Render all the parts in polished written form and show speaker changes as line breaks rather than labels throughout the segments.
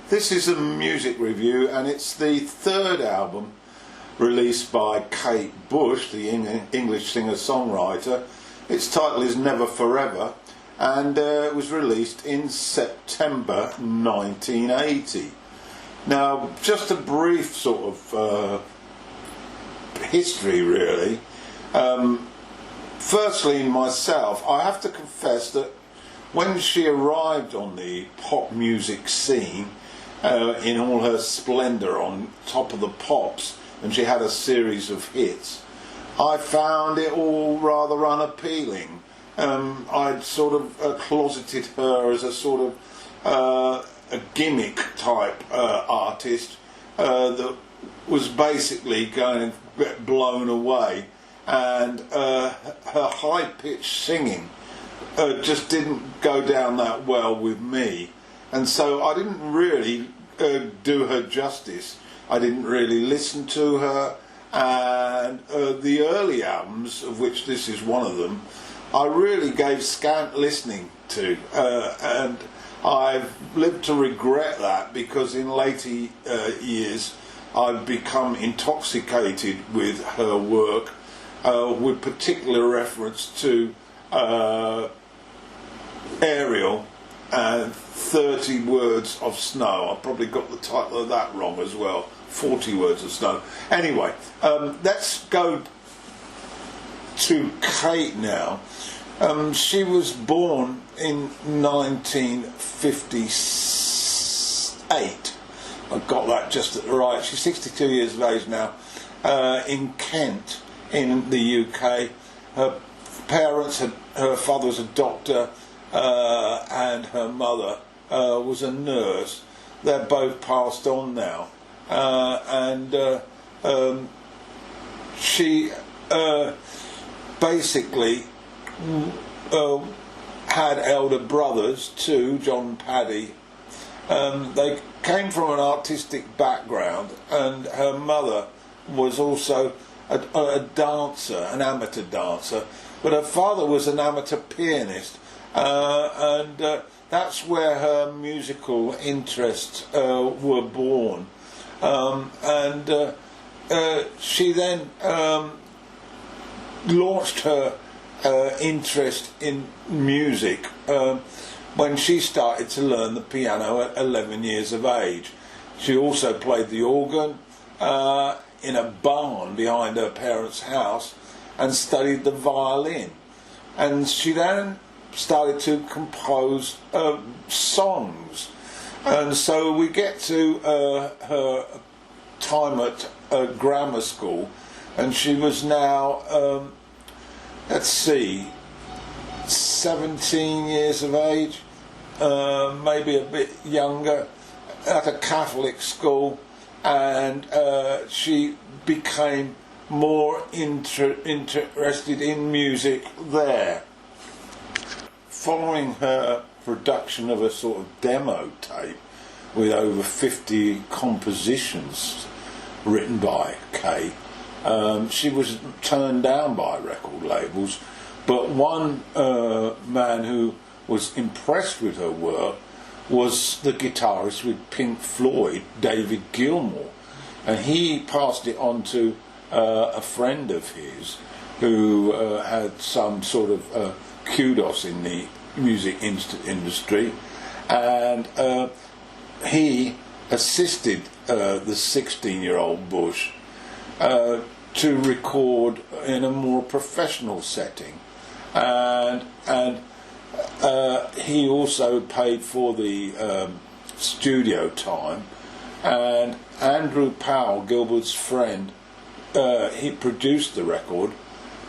This is a music review, and it's the third album released by Kate Bush, the English singer-songwriter. Its title is Never Forever, and it was released in September 1980. Now, just a brief sort of history, really. Firstly, myself, I have to confess that when she arrived on the pop music scene, in all her splendour on top of the pops, and she had a series of hits, I found it all rather unappealing. I'd sort of closeted her as a sort of a gimmick type artist that was basically going to get blown away, and her high-pitched singing just didn't go down that well with me, and so I didn't really do her justice. I didn't really listen to her, and the early albums, of which this is one of them, I really gave scant listening to, and I've lived to regret that, because in later years I've become intoxicated with her work, with particular reference to Ariel and 30 Words of Snow. I probably got the title of that wrong as well. 40 Words of Snow. Anyway, let's go to Kate now. She was born in 1958. I got that just right. She's 62 years of age now, in Kent, in the UK. Her father was a doctor, and her mother was a nurse. They're both passed on now, and she basically had elder brothers too, John Paddy. They came from an artistic background, and her mother was also a dancer, an amateur dancer, but her father was an amateur pianist, and that's where her musical interests were born. And she then launched her interest in music when she started to learn the piano at 11 years of age. She also played the organ in a barn behind her parents' house, and studied the violin. And she then started to compose songs. And so we get to her time at grammar school, and she was now, 17 years of age, maybe a bit younger, at a Catholic school, and she became more interested in music there. Following her production of a sort of demo tape with over 50 compositions written by Kate, she was turned down by record labels, but one man who was impressed with her work was the guitarist with Pink Floyd, David Gilmour, and he passed it on to a friend of his who had some sort of kudos in the music industry, and he assisted the 16-year-old Bush to record in a more professional setting, and he also paid for the studio time, and Andrew Powell, Gilbert's friend, he produced the record,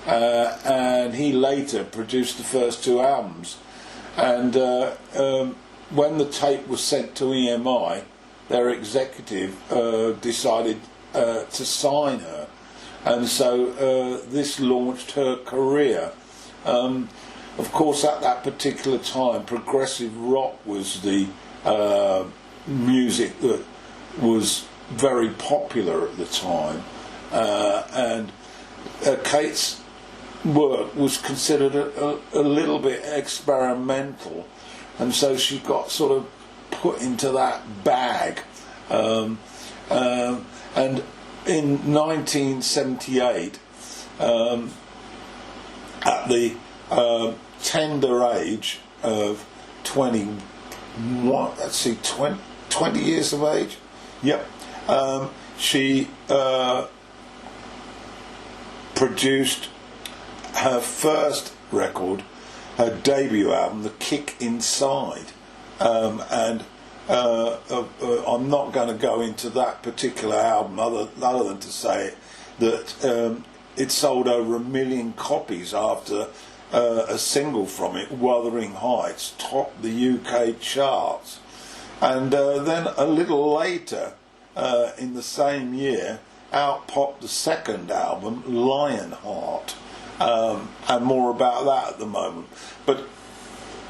and he later produced the first two albums. And when the tape was sent to EMI, their executive decided to sign her, and so this launched her career. Of course, at that particular time, progressive rock was the music that was very popular at the time, and Kate's work was considered a little bit experimental, and so she got sort of put into that bag bag. And in 1978, at the tender age of 20 years of age, yep, she produced her first record, her debut album, The Kick Inside, and I'm not going to go into that particular album other than to say that it sold over 1 million copies after a single from it, Wuthering Heights, topped the UK charts. And then a little later, in the same year, out popped the second album, Lionheart, and more about that at the moment. But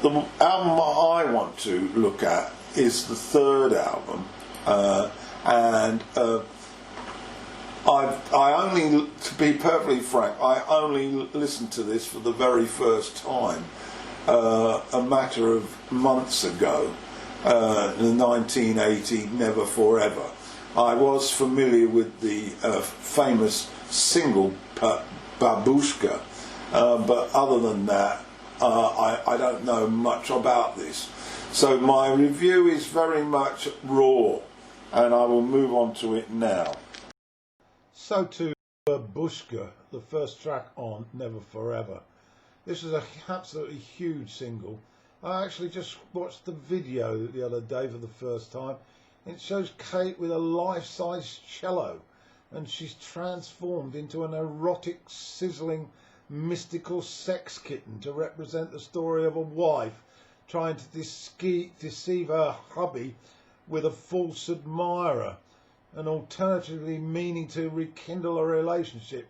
the album I want to look at is the third album, and I only, to be perfectly frank, I only listened to this for the very first time a matter of months ago, the 1980 Never Forever. I was familiar with the famous single Babushka, but other than that, I don't know much about this. So my review is very much raw, and I will move on to it now. So to Bushka, the first track on Never Forever. This is an absolutely huge single. I actually just watched the video the other day for the first time. It shows Kate with a life-size cello, and she's transformed into an erotic, sizzling, mystical sex kitten to represent the story of a wife trying to deceive her hubby with a false admirer, and alternatively meaning to rekindle a relationship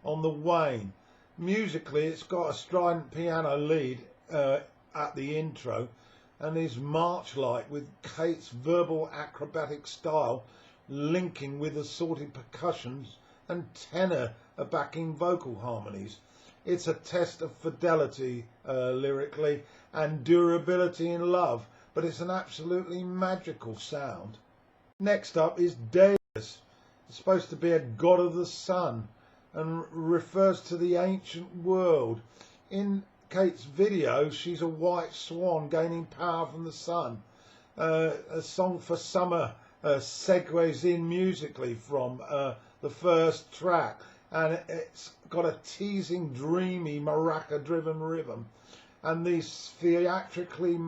on the wane. Musically, it's got a strident piano lead at the intro, and is march-like, with Kate's verbal acrobatic style linking with assorted percussions and tenor backing vocal harmonies. It's a test of fidelity lyrically and durability in love, but it's an absolutely magical sound. Next up is Deus. It's supposed to be a god of the sun and refers to the ancient world. In Kate's video, she's a white swan gaining power from the sun. A song for summer segues in musically from the first track, and it's got a teasing, dreamy, maraca-driven rhythm, and these theatrically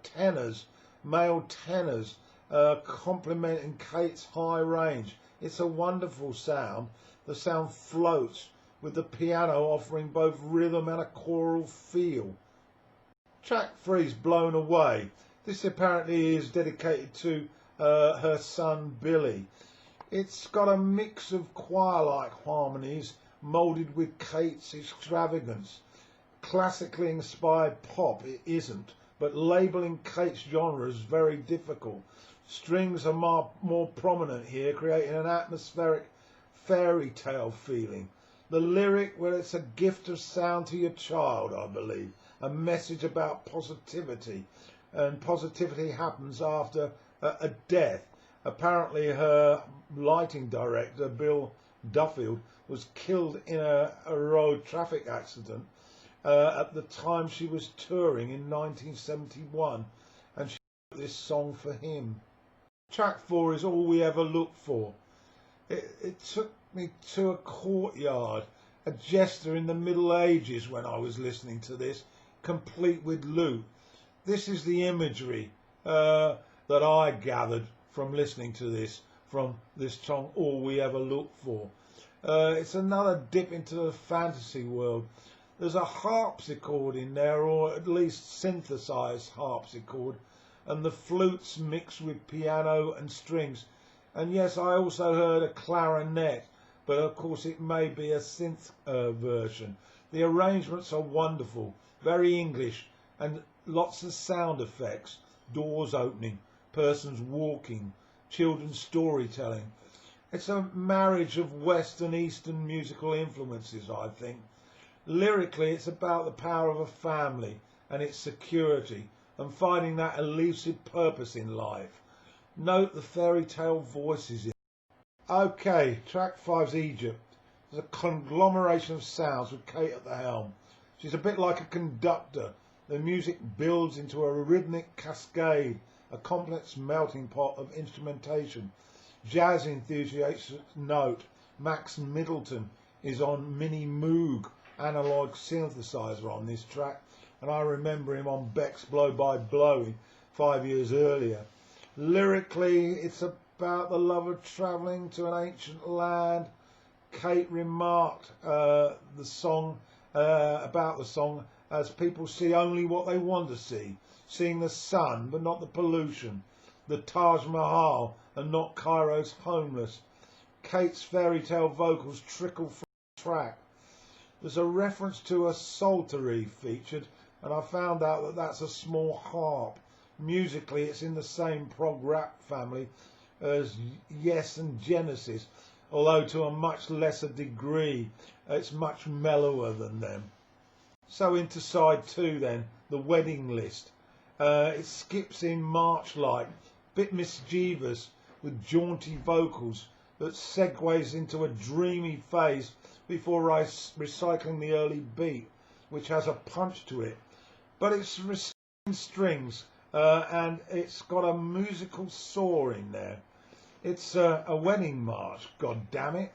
tenors, male tenors, complementing Kate's high range. It's a wonderful sound. The sound floats, with the piano offering both rhythm and a choral feel. Track 3 is Blown Away. This apparently is dedicated to her son Billy. It's got a mix of choir-like harmonies moulded with Kate's extravagance. Classically inspired pop it isn't, but labelling Kate's genre is very difficult. Strings are more prominent here, creating an atmospheric fairy tale feeling. The lyric, well, it's a gift of sound to your child, I believe. A message about positivity. And positivity happens after a death. Apparently her lighting director, Bill Duffield, was killed in a road traffic accident at the time she was touring in 1971. And she wrote this song for him. Track 4 is All We Ever Look For. It took me to a courtyard, a jester in the Middle Ages when I was listening to this, complete with lute. This is the imagery that I gathered from listening to this, from this song All We Ever Look For. It's another dip into the fantasy world. There's a harpsichord in there, or at least synthesized harpsichord, and the flutes mixed with piano and strings. And yes, I also heard a clarinet, but of course it may be a synth version. The arrangements are wonderful, very English, and lots of sound effects, doors opening, persons walking, children's storytelling. It's a marriage of West and Eastern musical influences, I think. Lyrically, it's about the power of a family and its security, and finding that elusive purpose in life.
Note the fairy tale voices in it. Okay, track 5's Egypt. There's a conglomeration of sounds with Kate at the helm. She's a bit like a conductor. The music builds into a rhythmic cascade, a complex melting pot of instrumentation. Jazz enthusiast note Max Middleton is on Mini Moog analog synthesizer on this track, and I remember him on Beck's Blow by Blow 5 years earlier. Lyrically, it's about the love of travelling to an ancient land. Kate remarked about the song as people see only what they want to see, seeing the sun but not the pollution, the Taj Mahal and not Cairo's homeless. Kate's fairy tale vocals trickle from the track. There's a reference to a psaltery featured, and I found out that that's a small harp. Musically, it's in the same prog rap family as Yes and Genesis, although to a much lesser degree. It's much mellower than them. So into side 2 then, the wedding list. It skips in march-like, bit mischievous with jaunty vocals that segues into a dreamy phase before recycling the early beat, which has a punch to it. But it's in strings and it's got a musical soar in there. It's a wedding march, god damn it.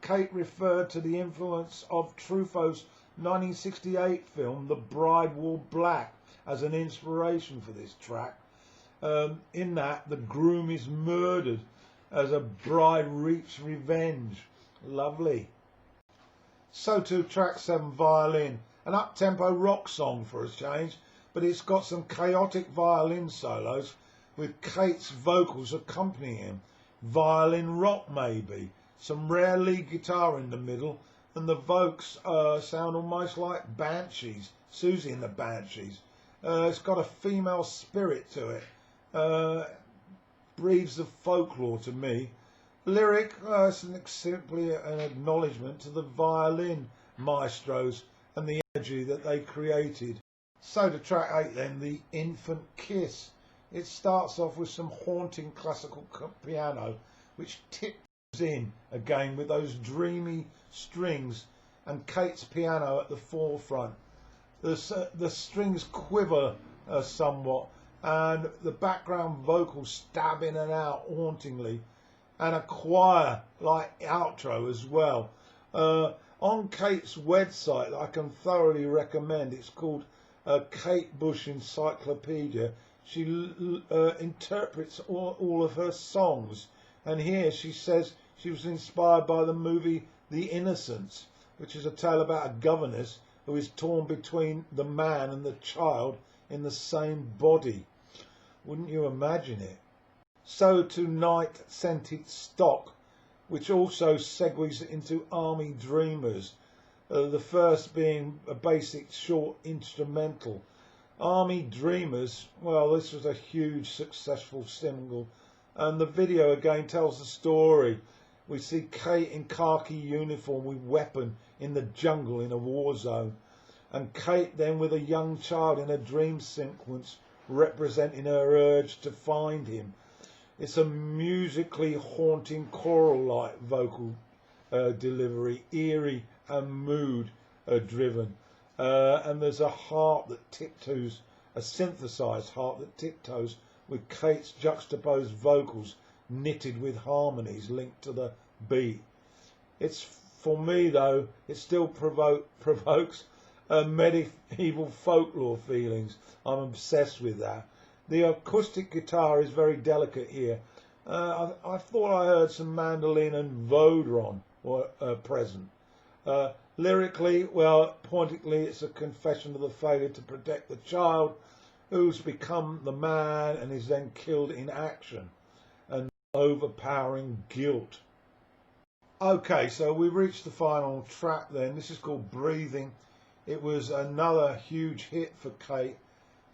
Kate referred to the influence of Truffaut's 1968 film The Bride Wore Black as an inspiration for this track. In that, the groom is murdered as a bride reaps revenge. Lovely. So to track 7, Violin. An up-tempo rock song for a change, but it's got some chaotic violin solos with Kate's vocals accompanying him. Violin rock maybe. Some rare lead guitar in the middle, and the vocals sound almost like Banshees, Susie and the Banshees. It's got a female spirit to it. Breathes of folklore to me. Lyric, it's simply an acknowledgement to the violin maestros and the energy that they created. So to track 8 then, The Infant Kiss. It starts off with some haunting classical piano, which tips in again with those dreamy strings and Kate's piano at the forefront. The strings quiver somewhat, and the background vocals stab in and out hauntingly, and a choir-like outro as well. On Kate's website, I can thoroughly recommend, it's called Kate Bush Encyclopedia. She interprets all of her songs, and here she says she was inspired by the movie The Innocents, which is a tale about a governess who is torn between the man and the child in the same body. Wouldn't you imagine it? So to Night Scented Stock, which also segues into Army Dreamers, the first being a basic short instrumental. Army Dreamers, well, this was a huge successful single, and the video again tells the story. We see Kate in khaki uniform with weapon in the jungle in a war zone, and Kate then with a young child in a dream sequence representing her urge to find him. It's a musically haunting choral-like vocal delivery, eerie and mood driven. And there's a harp that tiptoes, a synthesized harp that tiptoes with Kate's juxtaposed vocals knitted with harmonies linked to the beat. It's, for me though, it still provokes medieval folklore feelings. I'm obsessed with that. The acoustic guitar is very delicate here. I thought I heard some mandolin and vodron present. Lyrically, well, pointedly, it's a confession of the failure to protect the child who's become the man and is then killed in action, and overpowering guilt. Okay, so we reached the final track then. This is called Breathing. It was another huge hit for Kate.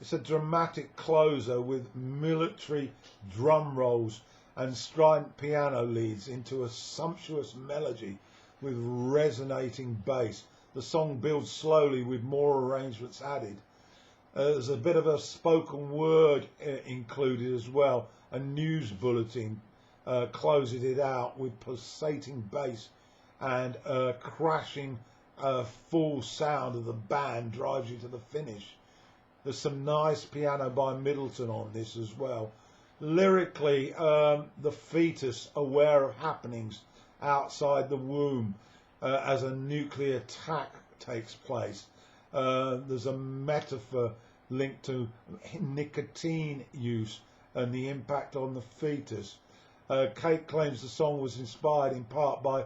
It's a dramatic closer with military drum rolls and strident piano leads into a sumptuous melody with resonating bass. The song builds slowly with more arrangements added. There's a bit of a spoken word included as well. A news bulletin closes it out with pulsating bass, and crashing full sound of the band drives you to the finish. There's some nice piano by Middleton on this as well. Lyrically, the fetus aware of happenings outside the womb as a nuclear attack takes place. There's a metaphor linked to nicotine use and the impact on the fetus. Kate claims the song was inspired in part by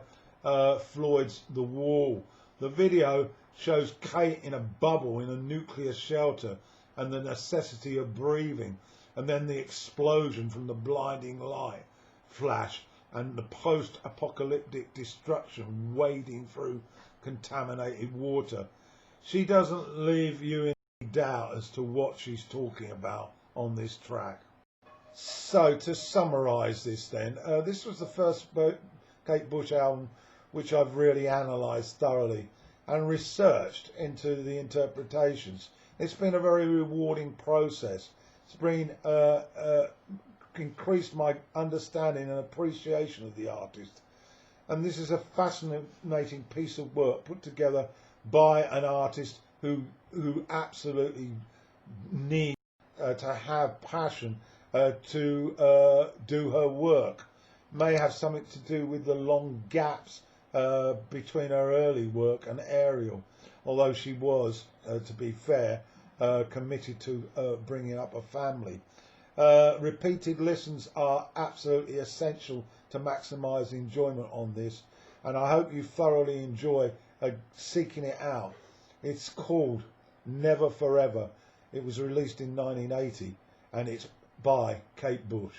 Floyd's The Wall. The video shows Kate in a bubble in a nuclear shelter and the necessity of breathing, and then the explosion from the blinding light flash and the post-apocalyptic destruction wading through contaminated water. She doesn't leave you in any doubt as to what she's talking about on this track. So to summarise this then, this was the first Kate Bush album which I've really analysed thoroughly and researched into the interpretations. It's been a very rewarding process. It's been increased my understanding and appreciation of the artist. And this is a fascinating piece of work put together by an artist who absolutely needs to have passion to do her work. May have something to do with the long gaps between her early work and Ariel, although she was, to be fair, committed to bringing up a family. Repeated listens are absolutely essential to maximise enjoyment on this, and I hope you thoroughly enjoy seeking it out. It's called Never Forever. It was released in 1980 and it's by Kate Bush.